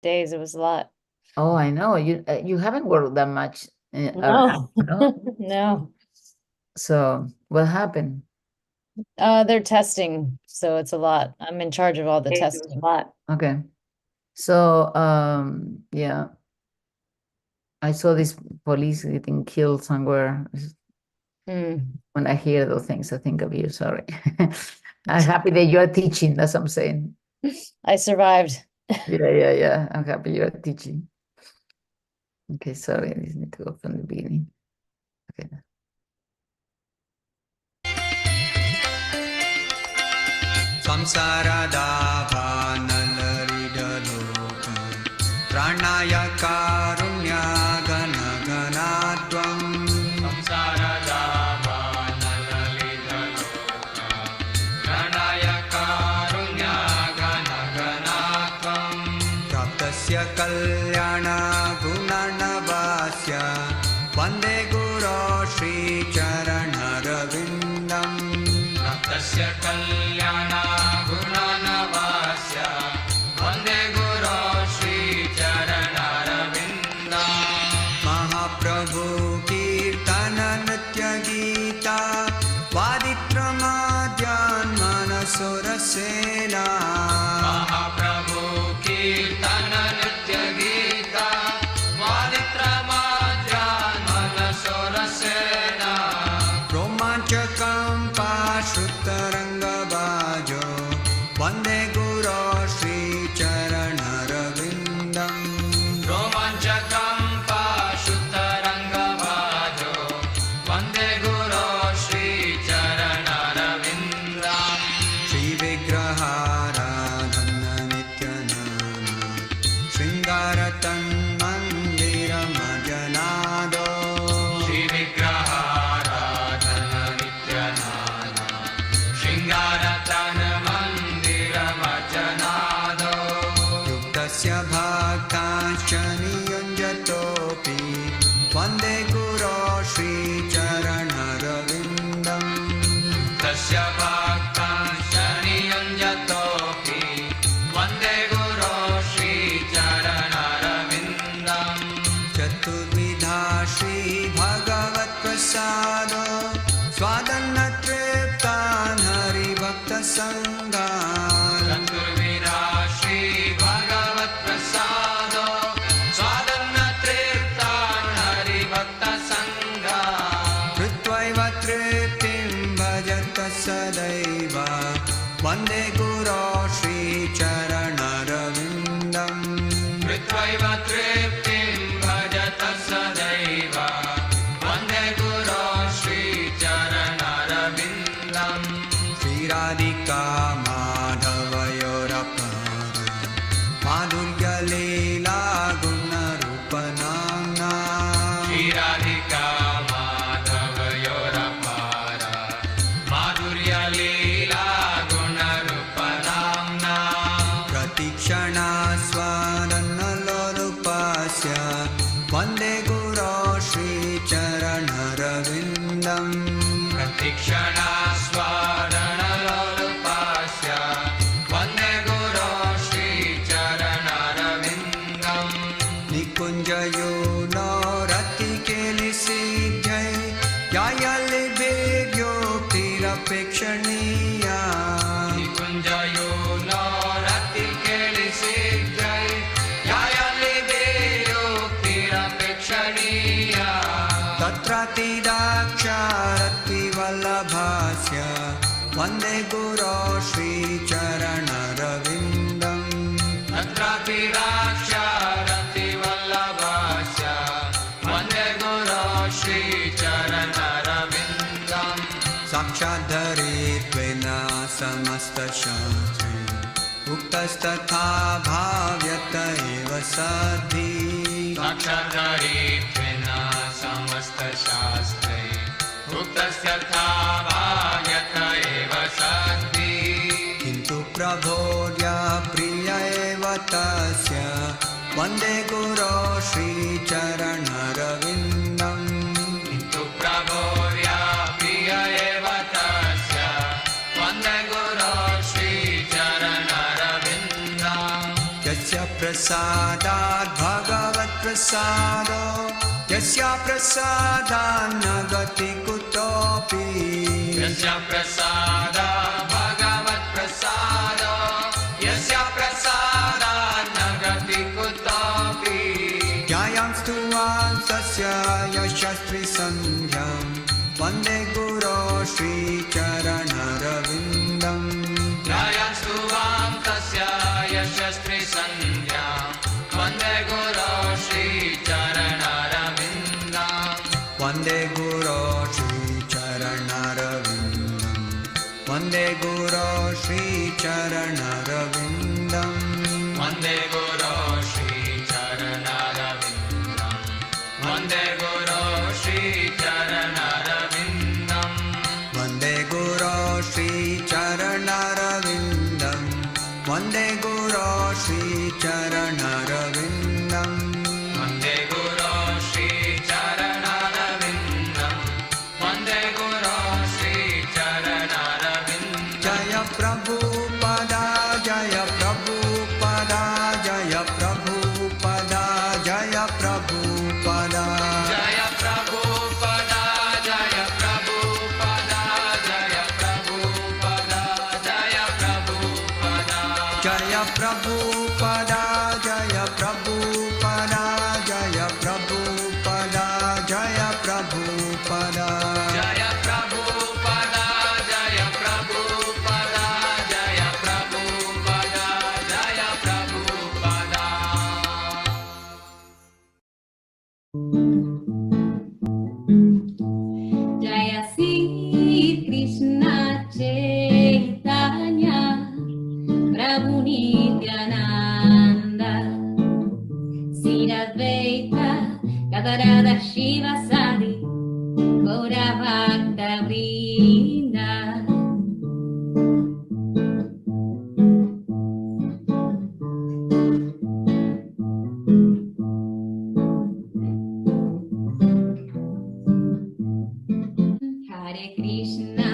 days. It was a lot. Oh, I know. You haven't worked that much around, No, no? no. So what happened? They're testing, so it's a lot. I'm in charge of all the It was a testing. lot. Okay. So yeah, I saw this police getting killed somewhere. Mm. When I hear those things, I think of you. Sorry. I'm happy that you're teaching. That's what I'm saying. I survived. Yeah. I'm happy you're teaching. Okay, sorry. I just need to go from the beginning. Okay. संसारदाभानलरिडलोक प्राणाय Karunya घन घनात्वं संसारदाभानलरिडलोक प्राणाय कारुण्या घन घनात्वं प्राप्तस्य कल्याण गुणनवास्य वन्दे गुरो श्रीचरणरविन्दम् प्राप्तस्य कल्याण गुणनवास्य वन्दे गुरो श्रीचरणरविन्दम् महाप्रभु कीर्तन नृत्यगीता वादित्रमाद्यान् मनसोरसेना महाप्रभु कीर्तन नृत्यगीता वादित्रमाद्यान् मनसोरसेना रोमाञ्चकं पाश्रुतरङ्गबाजो वन्दे गुरो श्रीचरणरविन्दम् रोमाञ्चकं पाश्रुतरङ्गबाजो वन्दे गुरो श्रीचरणरविन्दम् श्रीविग्रहाराधन नित्यनाम शृङ्गारतन्मन्दिरमजनादो श्रीविग्रहाराधन नित्यनाम शृङ्गारतन्मन्दिरमजनादो युक्तस्य भक्ताश्च नियुञ्जतोऽपि वन्दे गुरो श्रीचरणरविन्दम् तस्य भक्ताश्च नियुञ्जतोऽपि वन्दे गुरो श्रीचरणरविन्दम् चतुर्विधा श्रीभगवत्प्रसादो स्वादन्नतृप्तान् हरिभक्तसङ्गान् चतुर्विधा श्रीभगवत्प्रसादो स्वादन्नतृप्तान् हरिभक्तसङ्गान् कृत्वैव तृप्तिं भजत सदैव वन्दे गुरो श्रीचरणरविन्दम् कृत्वैव तृप्तिं भजत सदैव वन्दे गुरो श्रीचरणरविन्दम् श्रीराधिका माधवयोरपार माधुर्यलीला गुणरूपनाम्ना श्रीराधिका माधवयोरपार माधुर्यलीला गुणरूपनाम्ना प्रतिक्षणा स्वादनलोलुपस्य वन्दे गुरो श्रीचरणरविन्दम् प्रतिक्षणा स्वादनलोलुपस्य वन्दे गुरो श्रीचरणरविन्दम् निकुञ्जयो रतिकेलिसिद्धै यायलिभिर्योक्तिरपेक्षणीया निकुञ्जयो रतिकेलिसिद्धै यायलिभिर्योक्तिरपेक्षणीया तत्रातिदाक्षारतिवल्लभास्य वन्दे गुरो श्रीचरणरविन्दम् तत्रातिदाक्षारतिवल्लभास्य वन्दे गुरो श्रीचरणरविन्दम् साक्षाद्धरित्वेन समस्तशास्त्रे उक्तस्तथा भाव्यत एव सद्धि साक्षाद्धरित्वेन समस्तशास्त्रे उक्तस्तथा भाव्यत एव सद्धि किन्तु प्रभोर्या प्रिय एव तस्य वन्दे गुरो श्रीचरणरविन्दम् किन्तु प्रभोर्या प्रिय एव तस्य वन्दे गुरो श्रीचरणरविन्दम् यस्य prasadat bhagavat prasado yasya prasadan nagati kutopi yasya prasadat bhagavat prasado yasya prasadan nagati kutopi jayam stuvam tasya yashastri sandhyam vande guru shri charanaravindam jayam stuvam tasya yashastri sandhyam vande guru shri charanaravindam vande guru shri charanaravindam vande guru shri charanaravindam vande guru shri charanaravindam vande guru shri charanaravindam vande guru shri charanaravindam vande guru shri charanaravindam vande guru shri charanaravindam vande guru shri charanaravindam jaya prabhupada jaya prabhupada jaya prabhupada jaya prabhupada jaya prabhupada jaya prabhupada jaya prabhupada jaya prabhupada jaya prabhupada jaya prabhupada jaya prabhupada jaya prabhupada jaya prabhupada jaya prabhupada jaya prabhupada jaya prabhupada Jaya Sri Krishna Chaitanya Prabhu Nityananda Sri Advaita Gadadara Shiva Sadi Gaura Bhakta Vrinda Hare Krishna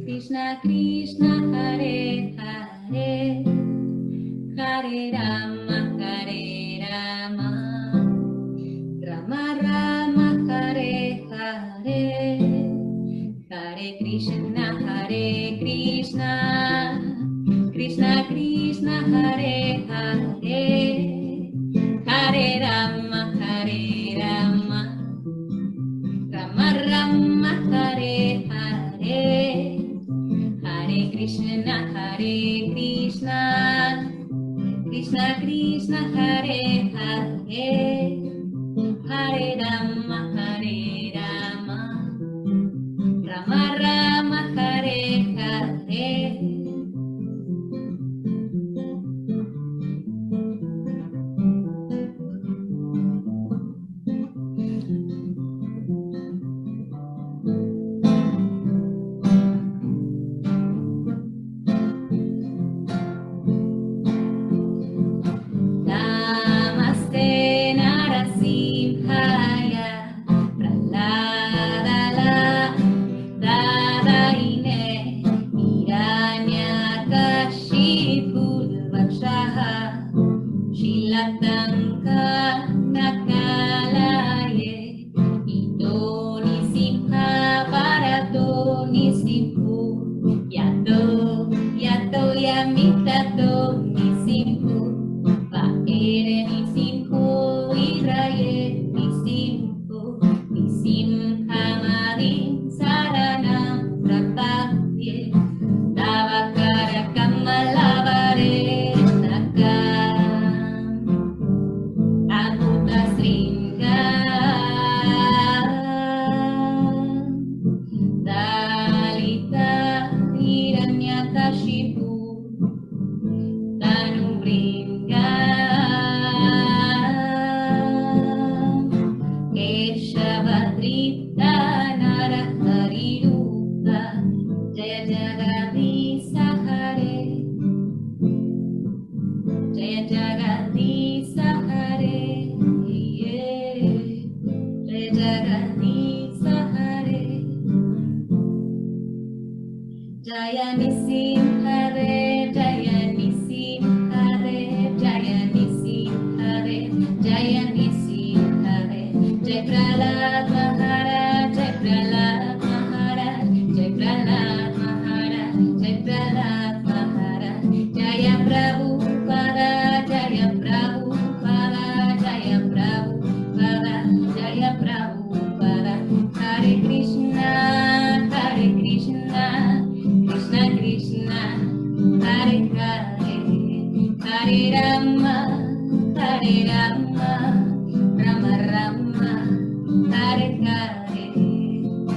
Krishna Krishna Hare Hare Hare Rama Rama Rama Hare Hare Hare Krishna Krishna Krishna Hare Hare Hare Rama Rama Rama Hare Hare Hare Krishna Krishna Krishna Hare Hare Hare Rama Rama Rama Hare Hare Namaste Narasimhaya Praladala Dadaine Hiranyakashipu Vakshaha Shilatanka Nakalaye Idoni Simha Barato Nisimpu Yato Yamitato Nisimpu Vaere Nisimpu Iraye Nisimpu Nisimhamadin Saranam Prapatye Tavakara Kamalavare Nakam Abuta Sringa Dalita Hiranyakashipu Tanubringa Keshavadrita Naraharirupa Jaya Jagadisa Hare Jaya Jagadisa Hare Jaya Jagadisa Hare Jaya Nisim Hare Jaya Nisim Hare Rama, Rama Rama, Hare Hare.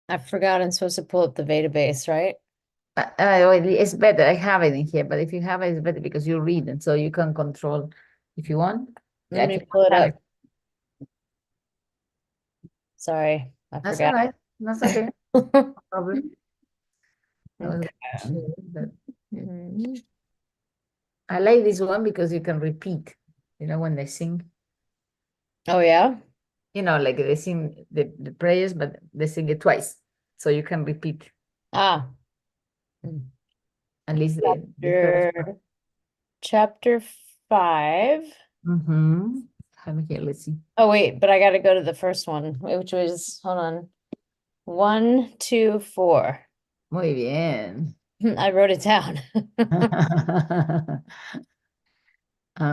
I forgot I'm supposed to pull up the database, right? Well, it's better. I have it in here, but if you have it, it's better because you read it, so you can control if you want. Let I me can pull it have up. Sorry, I That's all forgot. right. That's okay. No problem. I was Okay. sure, but Mhm. I like this one because you can repeat. You know, when they sing, Oh, yeah? like they sing the prayers, but they sing it twice, so you can repeat Ah. Mm. at least the first one. Chapter 5. Mm-hmm. Have it here. Let's see. Oh, wait, but I got to go to the first one, which was, hold on, 1, 2, 4. Muy bien. I wrote it down.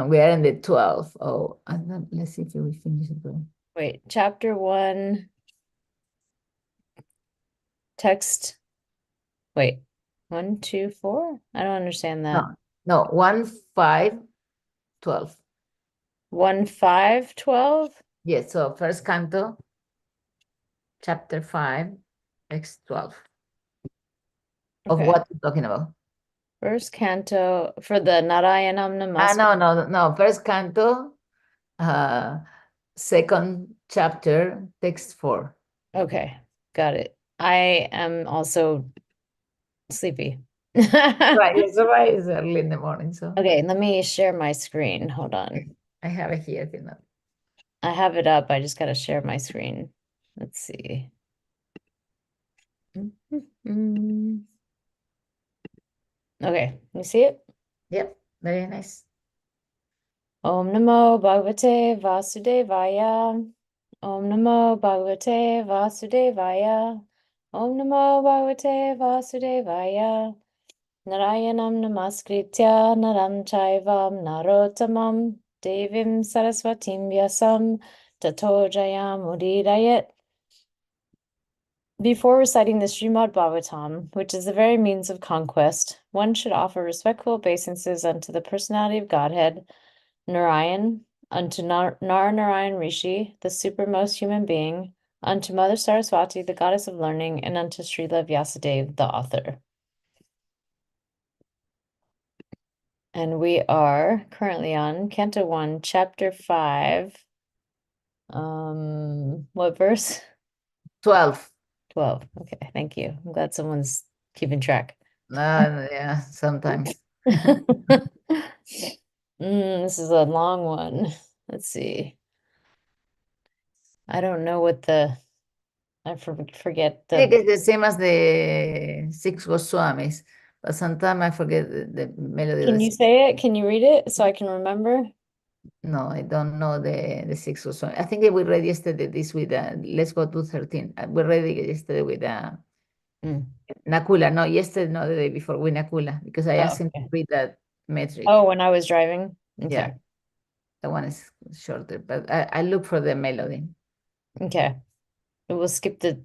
We are in the 12. Oh, let's see if we finish it. Wait, chapter 1, text. Wait, 1, 2, 4? I don't understand that. No, 1, 5, 12. 1, 5, 12? Yes, so first canto, chapter 5, text 12. Of Okay. what you're talking about? First canto for the Narayanam Namaskar. No. First canto, uh, second chapter, text 4. Okay, got it. I am also sleepy. Right, it's all right. It's early in the morning, so Okay, let me share my screen. Hold on. I have it here if you know. I have it up. I just got to share my screen. Let's see. Okay, you see it? Yep, very nice. Om Namo Bhagavate Vasudevaya. Om Namo Bhagavate Vasudevaya. Om Namo Bhagavate Vasudevaya. Narayanam Namaskritya Naram Chaivam Narottamam Devim Saraswatim Vyasam Tato Jayamudidayat. Before reciting the Srimad Bhagavatam, which is the very means of conquest, one should offer respectful obeisances unto the personality of Godhead, Narayan, unto Narayan Rishi, the supermost human being, unto Mother Saraswati, the goddess of learning, and unto Srila Vyasadeva, the author. And we are currently on Canto 1, Chapter 5. What verse? 12. 12. Okay, thank you. I'm glad someone's keeping track. Yeah, sometimes. This is a long one. Let's see. I don't know what I forget I think the. it's the same as the six Goswamis, but sometimes I forget the melody. Can you say it? Can you read it so I can remember? No, I don't know the six Goswamis. I think we read yesterday this with let's go to 13. We read it yesterday with Mm. Nakula. No, yesterday, no, the day before with Nakula, because I Oh, asked him to okay. read that metric. Oh, when I was driving? Yeah, Okay. that one is shorter, but I look for the melody. Okay. We'll skip the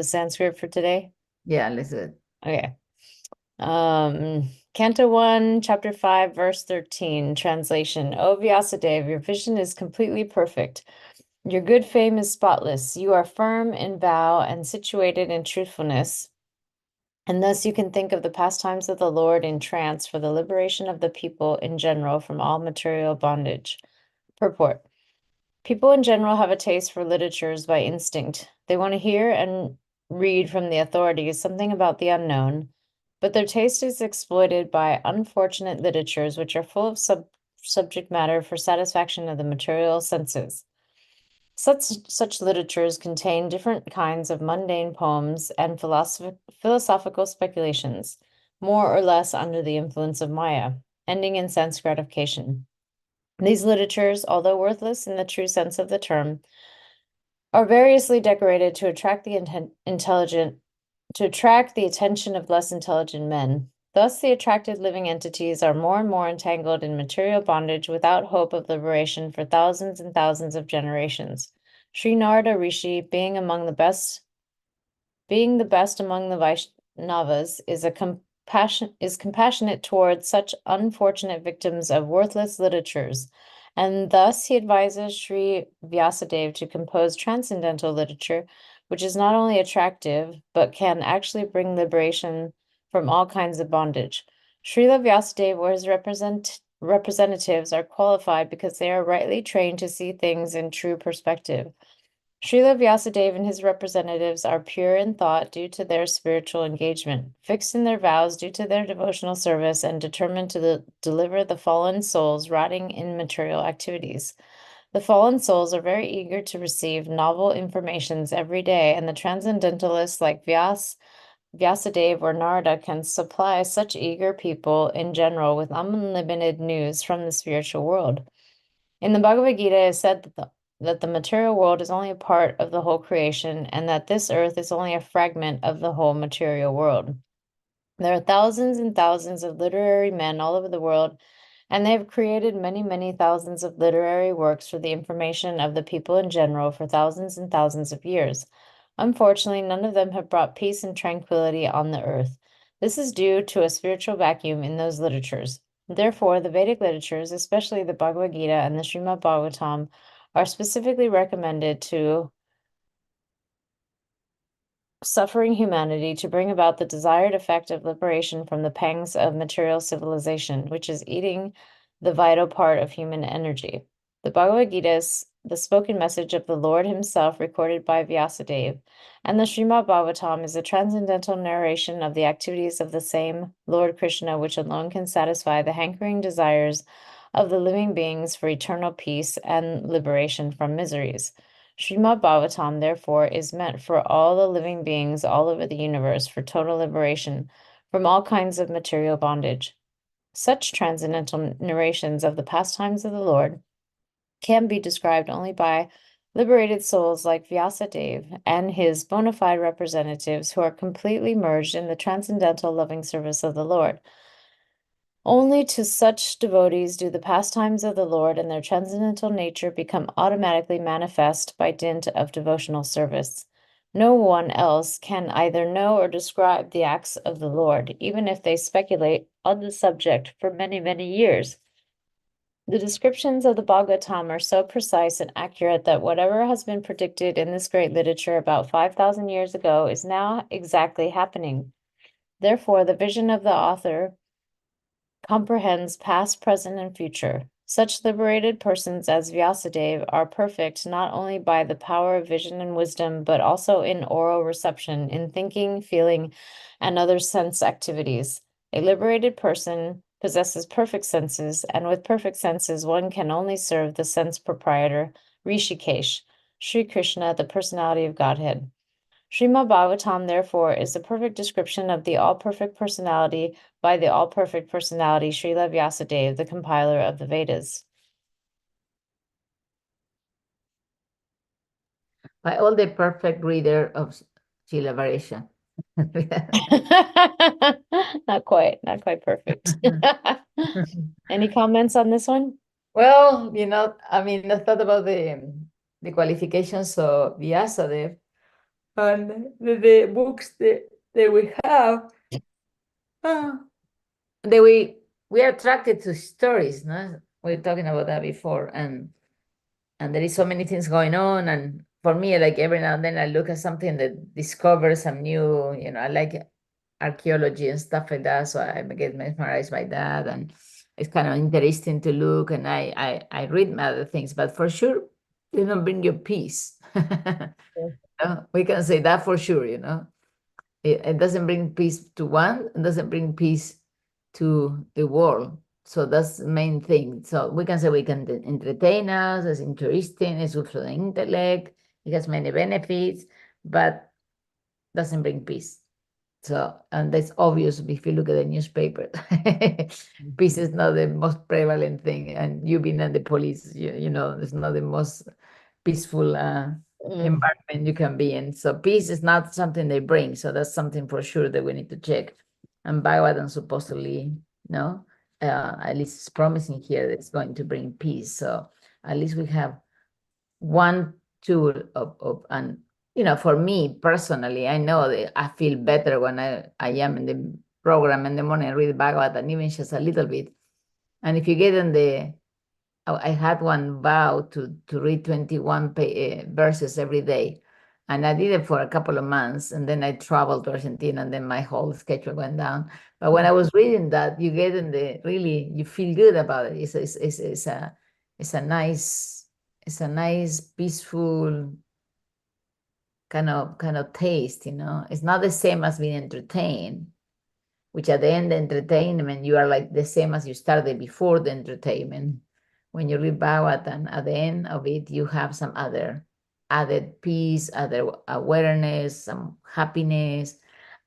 Sanskrit for today. Yeah, let's do it. Okay. Canto 1, Chapter 5, verse 13, translation. O Vyasadeva, your vision is completely perfect. Your good fame is spotless. You are firm in vow and situated in truthfulness. And thus you can think of the pastimes of the Lord in trance for the liberation of the people in general from all material bondage. Purport. People in general have a taste for literatures by instinct. They want to hear and read from the authorities something about the unknown, but their taste is exploited by unfortunate literatures which are full of subject matter for satisfaction of the material senses. Such literatures contain different kinds of mundane poems and philosophical speculations, more or less under the influence of Maya, ending in sense gratification. These literatures, although worthless in the true sense of the term, are variously decorated to attract the attention of less intelligent men. Thus, the attracted living entities are more and more entangled in material bondage without hope of liberation for thousands and thousands of generations. Sri Narada Rishi, being the best among the Vaishnavas, is compassionate towards such unfortunate victims of worthless literatures, and thus he advises Sri Vyasadeva to compose transcendental literature, which is not only attractive, but can actually bring liberation from all kinds of bondage. Srila Vyasadeva or his representatives are qualified because they are rightly trained to see things in true perspective. Srila Vyasadeva and his representatives are pure in thought due to their spiritual engagement, fixed in their vows due to their devotional service, and determined to deliver the fallen souls rotting in material activities. The fallen souls are very eager to receive novel informations every day, and the transcendentalists like Vyasadeva or Narada can supply such eager people in general with unlimited news from the spiritual world. In the Bhagavad Gita, it is said that the material world is only a part of the whole creation, and that this earth is only a fragment of the whole material world. There are thousands and thousands of literary men all over the world, and they have created many, many thousands of literary works for the information of the people in general for thousands and thousands of years. Unfortunately, none of them have brought peace and tranquility on the earth. This is due to a spiritual vacuum in those literatures. Therefore, the Vedic literatures, especially the Bhagavad Gita and the Srimad Bhagavatam, are specifically recommended to suffering humanity to bring about the desired effect of liberation from the pangs of material civilization, which is eating the vital part of human energy. The Bhagavad Gita is the spoken message of the Lord himself recorded by Vyasadeva, and the Srimad Bhagavatam is a transcendental narration of the activities of the same Lord Krishna, which alone can satisfy the hankering desires of the living beings for eternal peace and liberation from miseries. Srimad Bhagavatam, therefore, is meant for all the living beings all over the universe for total liberation from all kinds of material bondage. Such transcendental narrations of the pastimes of the Lord can be described only by liberated souls like Vyasadeva and his bona fide representatives who are completely merged in the transcendental loving service of the Lord. Only to such devotees do the pastimes of the Lord and their transcendental nature become automatically manifest by dint of devotional service. No one else can either know or describe the acts of the Lord, even if they speculate on the subject for many, many years. The descriptions of the Bhagavatam are so precise and accurate that whatever has been predicted in this great literature about 5,000 years ago is now exactly happening. Therefore, the vision of the author comprehends past, present, and future. Such liberated persons as Vyasadeva are perfect not only by the power of vision and wisdom, but also in oral reception, in thinking, feeling, and other sense activities. A liberated person possesses perfect senses, and with perfect senses, one can only serve the sense proprietor, Rishikesh, Sri Krishna, the personality of Godhead. Srimad Bhagavatam, therefore, is the perfect description of the all-perfect personality by the all-perfect personality, Srila Vyasadeva, the compiler of the Vedas. By all the perfect reader of Sheila Varesha. Not quite perfect. Any comments on this one? Well, I mean, I thought about the qualifications of Vyasadeva and the books that we have. We are attracted to stories, no? We were talking about that before, and there is so many things going on. And for me, like every now and then, I look at something that discovers some new. I like archaeology and stuff like that, so I get mesmerized by that, and it's kind of interesting to look. And I read other things, but for sure, they don't bring you peace. We can say that for sure. It doesn't bring peace to one. It doesn't bring peace to the world. So that's the main thing. So we can say we can entertain us, it's interesting, it's good for the intellect, it has many benefits, but doesn't bring peace. So, and that's obvious if you look at the newspaper. Peace is not the most prevalent thing. And you being in the police, it's not the most peaceful environment you can be in. So peace is not something they bring. So that's something for sure that we need to check. And Bhagavatam supposedly, no, at least it's promising here that it's going to bring peace. So at least we have one tool and for me personally, I know that I feel better when I am in the program in the morning, I read Bhagavatam, even just a little bit. And if you get in I had one vow to read 21 verses every day. And I did it for a couple of months. And then I traveled to Argentina and then my whole schedule went down. But when I was reading that, you get really, you feel good about it. It's a nice, peaceful kind of taste, It's not the same as being entertained, which at the end, the entertainment, you are like the same as you started before the entertainment. When you read Bhagavatam, at the end of it, you have some other added peace, other awareness, some happiness.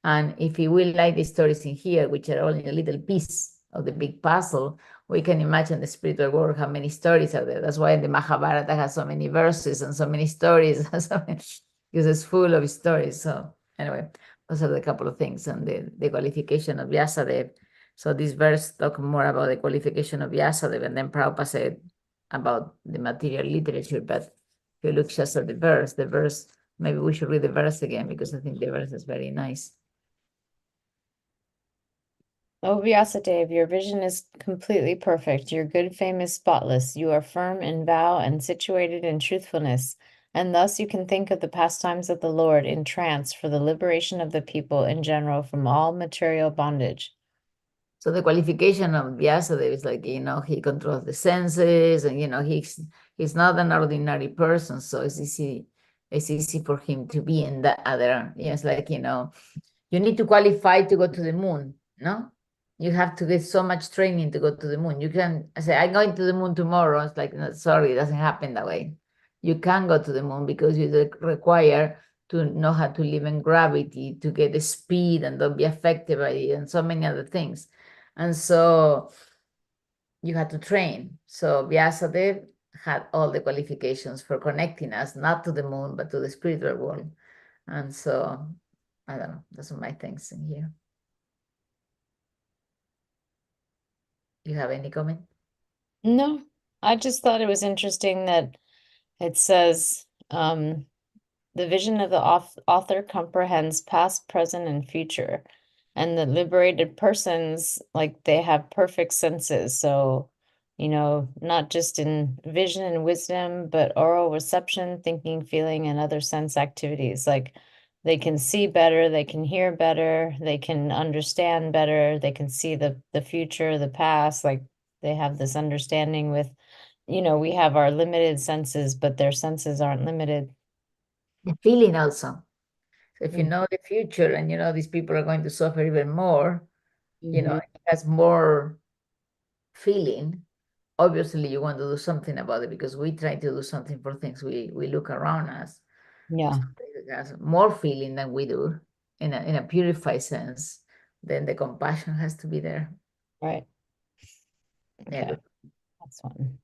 And if you will like the stories in here, which are only a little piece of the big puzzle, we can imagine the spiritual world, how many stories are there. That's why the Mahabharata has so many verses and so many stories, because it's full of stories. So anyway, those are the couple of things, and the qualification of Vyasadeva. So this verse talks more about the qualification of Vyasadeva, and then Prabhupada said about the material literature. But if you look just at the verse, maybe we should read the verse again, because I think the verse is very nice. O Vyasadeva, your vision is completely perfect. Your good fame is spotless. You are firm in vow and situated in truthfulness. And thus you can think of the pastimes of the Lord in trance for the liberation of the people in general from all material bondage. So the qualification of Vyasadeva is like, he controls the senses, and, he's not an ordinary person. So it's easy for him to be in that other, it's like, you need to qualify to go to the moon, no? You have to get so much training to go to the moon. You can say, I'm going to the moon tomorrow. It's like, no, sorry, it doesn't happen that way. You can go to the moon because you require to know how to live in gravity, to get the speed and don't be affected by it, and so many other things. And so you had to train. So Vyasadeva had all the qualifications for connecting us, not to the moon, but to the spiritual world. And so, I don't know, those are my things in here. You have any comment? No, I just thought it was interesting that it says, the vision of the author comprehends past, present, and future. And the liberated persons, like they have perfect senses. So, not just in vision and wisdom, but oral reception, thinking, feeling, and other sense activities. Like they can see better, they can hear better, they can understand better, they can see the future, the past. Like they have this understanding with, we have our limited senses, but their senses aren't limited. The feeling also. So if you Mm. know the future and these people are going to suffer even more, Mhm. it has more feeling. Obviously, you want to do something about it, because we try to do something for things we look around us. Yeah, It has more feeling than we do in a purified sense. Then the compassion has to be there. right. Yeah, Okay, that's one.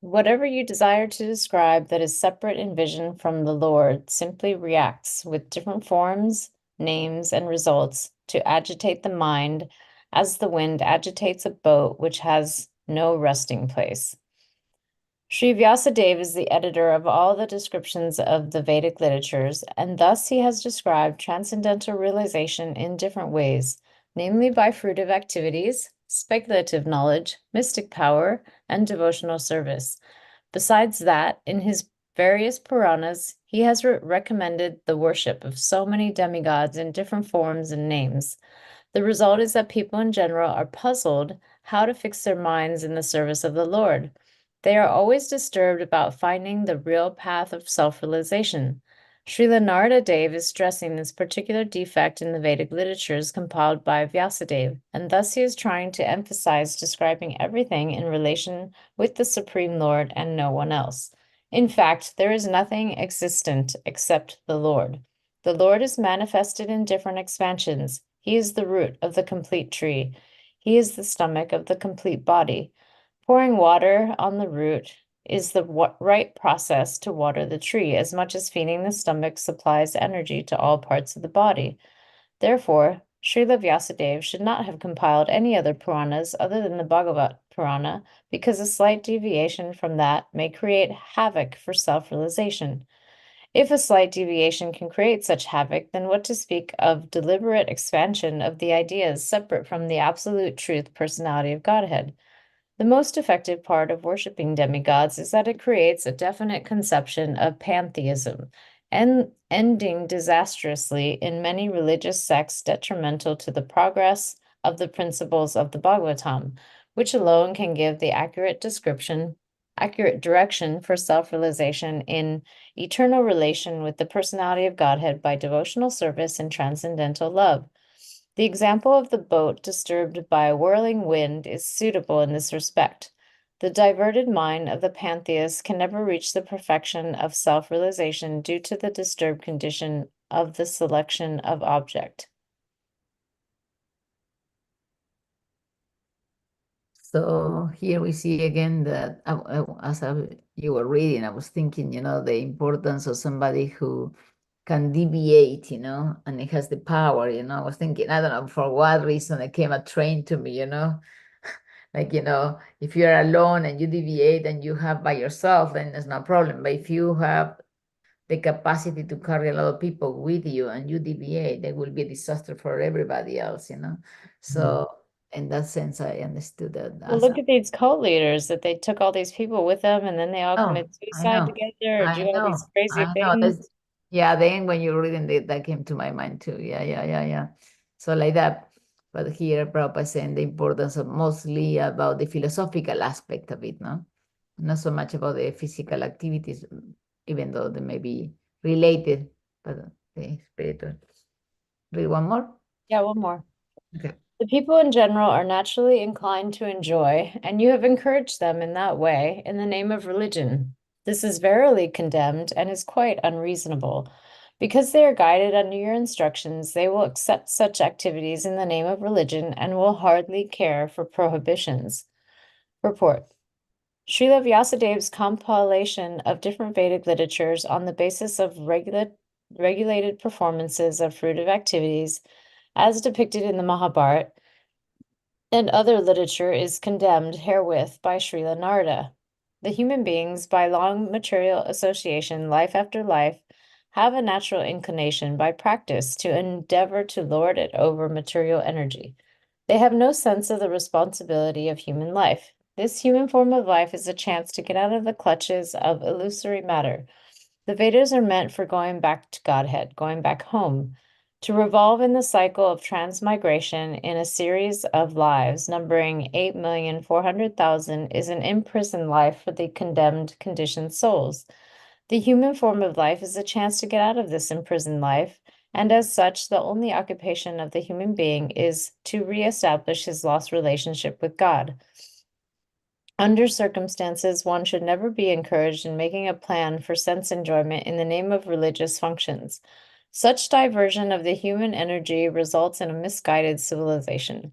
Whatever you desire to describe that is separate in vision from the Lord simply reacts with different forms, names, and results to agitate the mind as the wind agitates a boat which has no resting place. Sri Vyasadeva is the editor of all the descriptions of the Vedic literatures, and thus he has described transcendental realization in different ways, namely by fruitive activities, speculative knowledge, mystic power, and devotional service. Besides that, in his various Puranas, he has recommended the worship of so many demigods in different forms and names. The result is that people in general are puzzled how to fix their minds in the service of the Lord. They are always disturbed about finding the real path of self-realization. Srila Narada Dev is stressing this particular defect in the Vedic literatures compiled by Vyasadeva, and thus he is trying to emphasize describing everything in relation with the Supreme Lord and no one else. In fact, there is nothing existent except the Lord. The Lord is manifested in different expansions. He is the root of the complete tree. He is the stomach of the complete body. Pouring water on the root is the right process to water the tree, as much as feeding the stomach supplies energy to all parts of the body. Therefore, Srila Vyasadeva should not have compiled any other Puranas other than the Bhagavat Purana, because a slight deviation from that may create havoc for self-realization. If a slight deviation can create such havoc, then what to speak of deliberate expansion of the ideas separate from the absolute truth personality of Godhead? The most effective part of worshiping demigods is that it creates a definite conception of pantheism, and ending disastrously in many religious sects detrimental to the progress of the principles of the Bhagavatam, which alone can give the accurate direction for self-realization in eternal relation with the personality of Godhead by devotional service and transcendental love. The example of the boat disturbed by a whirling wind is suitable in this respect. The diverted mind of the pantheist can never reach the perfection of self-realization due to the disturbed condition of the selection of object. So here we see again that you were reading, I was thinking, the importance of somebody who can deviate, and it has the power, I was thinking, I don't know for what reason it came a train to me, like, if you're alone and you deviate and you have by yourself, then there's no problem. But if you have the capacity to carry a lot of people with you and you deviate, it will be a disaster for everybody else, So in that sense, I understood that. Well, look at these cult leaders that they took all these people with them and then they all Oh, commit I suicide know. together or I do all these know. crazy I know. things. Yeah, then when you're reading that came to my mind too. Yeah. So like that. But here Prabhupada is saying the importance of mostly about the philosophical aspect of it, no? Not so much about the physical activities, even though they may be related, but the spiritual. Read one more? Yeah, one more. Okay. The people in general are naturally inclined to enjoy, and you have encouraged them in that way in the name of religion. This is verily condemned and is quite unreasonable. Because they are guided under your instructions, they will accept such activities in the name of religion and will hardly care for prohibitions. Report. Srila Vyasadev's compilation of different Vedic literatures on the basis of regulated performances of fruitive activities, as depicted in the Mahabharata, and other literature is condemned herewith by Srila Narada. The human beings, by long material association, life after life, have a natural inclination by practice to endeavor to lord it over material energy. They have no sense of the responsibility of human life. This human form of life is a chance to get out of the clutches of illusory matter. The Vedas are meant for going back to Godhead, going back home. To revolve in the cycle of transmigration in a series of lives numbering 8,400,000 is an imprisoned life for the condemned conditioned souls. The human form of life is a chance to get out of this imprisoned life, and as such, the only occupation of the human being is to reestablish his lost relationship with God. Under circumstances, one should never be encouraged in making a plan for sense enjoyment in the name of religious functions. Such diversion of the human energy results in a misguided civilization.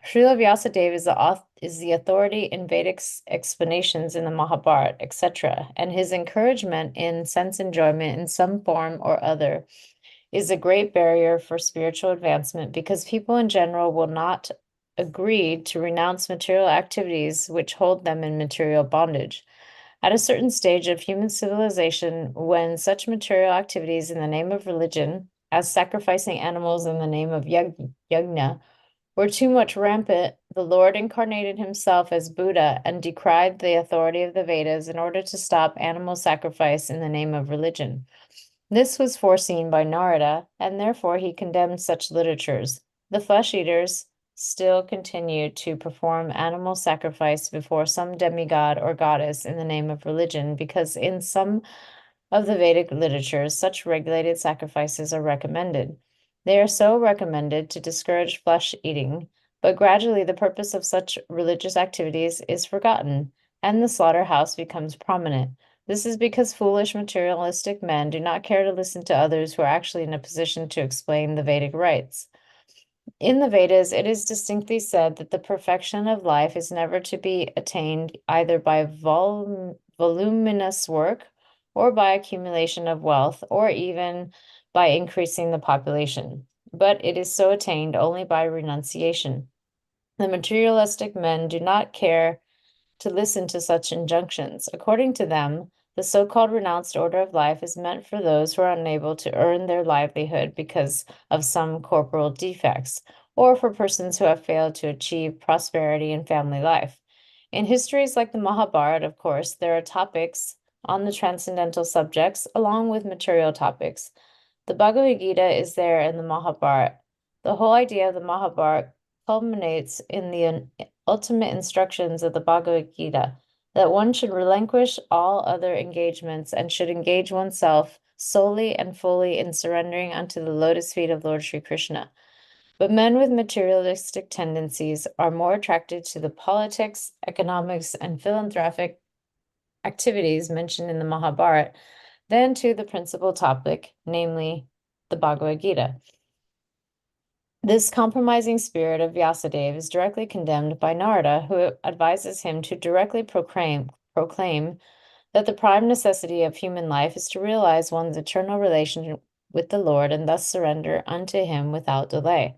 Srila Vyasadeva is the authority in Vedic explanations in the Mahabharata, etc., and his encouragement in sense enjoyment in some form or other is a great barrier for spiritual advancement because people in general will not agree to renounce material activities which hold them in material bondage. At a certain stage of human civilization, when such material activities in the name of religion, as sacrificing animals in the name of yajna, were too much rampant, the Lord incarnated himself as Buddha and decried the authority of the Vedas in order to stop animal sacrifice in the name of religion. This was foreseen by Narada, and therefore he condemned such literatures. The flesh eaters still continue to perform animal sacrifice before some demigod or goddess in the name of religion, because in some of the Vedic literatures, such regulated sacrifices are recommended. They are so recommended to discourage flesh eating, but gradually the purpose of such religious activities is forgotten, and the slaughterhouse becomes prominent. This is because foolish materialistic men do not care to listen to others who are actually in a position to explain the Vedic rites. In the Vedas, it is distinctly said that the perfection of life is never to be attained either by voluminous work or by accumulation of wealth or even by increasing the population, but it is so attained only by renunciation. The materialistic men do not care to listen to such injunctions. According to them, the so-called renounced order of life is meant for those who are unable to earn their livelihood because of some corporal defects, or for persons who have failed to achieve prosperity in family life. In histories like the Mahabharata, of course, there are topics on the transcendental subjects along with material topics. The Bhagavad Gita is there in the Mahabharata. The whole idea of the Mahabharata culminates in the ultimate instructions of the Bhagavad Gita, that one should relinquish all other engagements and should engage oneself solely and fully in surrendering unto the lotus feet of Lord Sri Krishna. But men with materialistic tendencies are more attracted to the politics, economics, and philanthropic activities mentioned in the Mahabharata than to the principal topic, namely the Bhagavad Gita. This compromising spirit of Vyasadeva is directly condemned by Narada, who advises him to directly proclaim that the prime necessity of human life is to realize one's eternal relation with the Lord and thus surrender unto him without delay.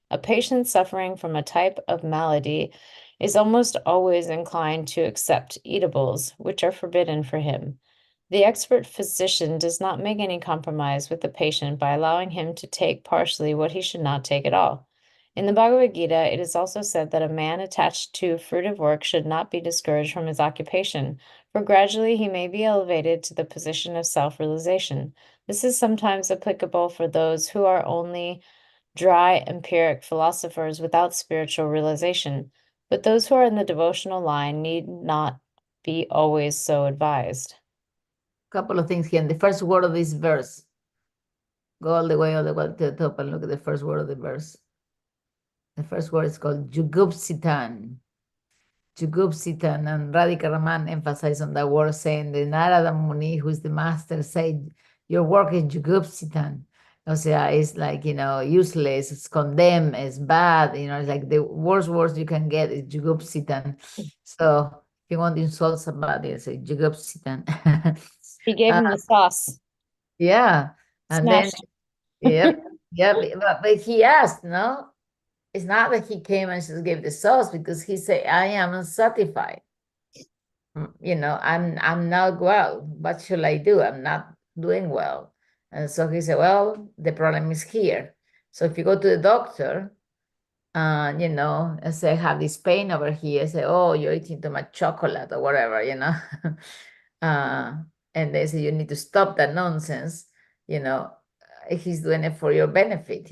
A patient suffering from a type of malady is almost always inclined to accept eatables, which are forbidden for him. The expert physician does not make any compromise with the patient by allowing him to take partially what he should not take at all. In the Bhagavad Gita, it is also said that a man attached to fruitive work should not be discouraged from his occupation, for gradually he may be elevated to the position of self-realization. This is sometimes applicable for those who are only dry empiric philosophers without spiritual realization, but those who are in the devotional line need not be always so advised. Couple of things here. In the first word of this verse, go all the way to the top and look at the first word of the verse. The first word is called Jugupsitan. Jugupsitan, and Radhika Raman emphasized on that word, saying the Narada Muni, who's the master, said, your work is Jugupsitan. O sea, it's like, useless, it's condemned, it's bad, it's like the worst words you can get is Jugupsitan. So if you want to insult somebody, say Jugupsitan. He gave him the sauce. Yeah. And Smashed. then, but he asked, no? It's not that he came and just gave the sauce, because he said, I am unsatisfied. I'm not well. What should I do? I'm not doing well. And so he said, well, the problem is here. So if you go to the doctor, and say, I have this pain over here, say, oh, you're eating too much chocolate or whatever, and they say, you need to stop that nonsense, he's doing it for your benefit,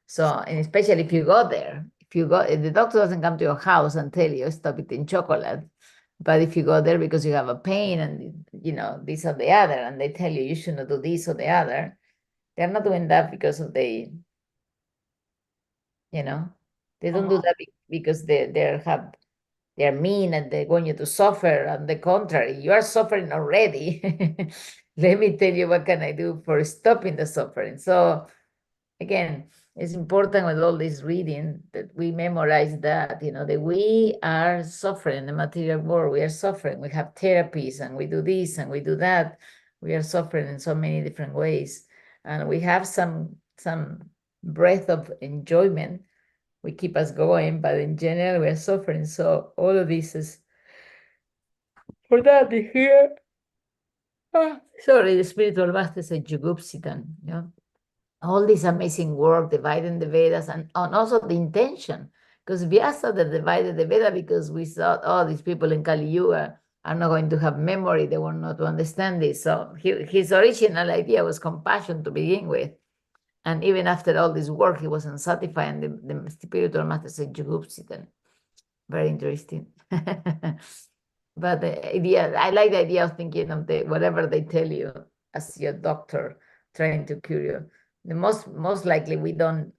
So, and especially if you go there, if the doctor doesn't come to your house and tell you, stop eating chocolate, but if you go there because you have a pain and, this or the other, and they tell you shouldn't do this or the other, they're not doing that because of they don't do that because they're mean and they want you to suffer. On the contrary, you are suffering already. Let me tell you what can I do for stopping the suffering. So again, it's important with all this reading that we memorize that, that we are suffering in the material world. We are suffering. We have therapies and we do this and we do that. We are suffering in so many different ways. And we have some breath of enjoyment. We keep us going, but in general, we are suffering. So all of this is for that here. Sorry, the spiritual master said Jugupsitan, all this amazing work, dividing the Vedas, and also the intention. Because Vyasa that divided the Veda because we thought, oh, these people in Kali Yuga are not going to have memory, they were not to understand this. So his original idea was compassion to begin with. And even after all this work, he wasn't satisfied, and the spiritual master said Jugupsitan. Very interesting. But the idea, I like the idea of thinking of whatever they tell you as your doctor trying to cure you. The most likely we don't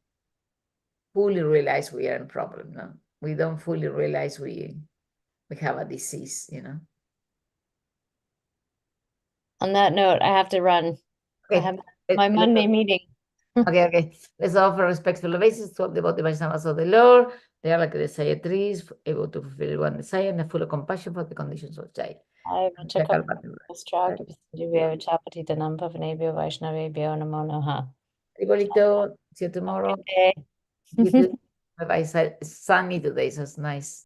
fully realize we are in problem. No, we don't fully realize we have a disease. On that note, I have to run. I Okay. have my Monday meeting. Okay. Let's offer respectful obeisances to all devoted Vaishnavas of the Lord. They are like the Sayatri's, able to fulfill one desire and full of compassion for the conditions of child. I Vichakapastrakipasidivyavachapatitanam Pavanebhyo Vaishnavebhyo Namo Namaha. Tribolito, see you tomorrow. Okay. You too. Bye-bye. Sunny today, so it's nice.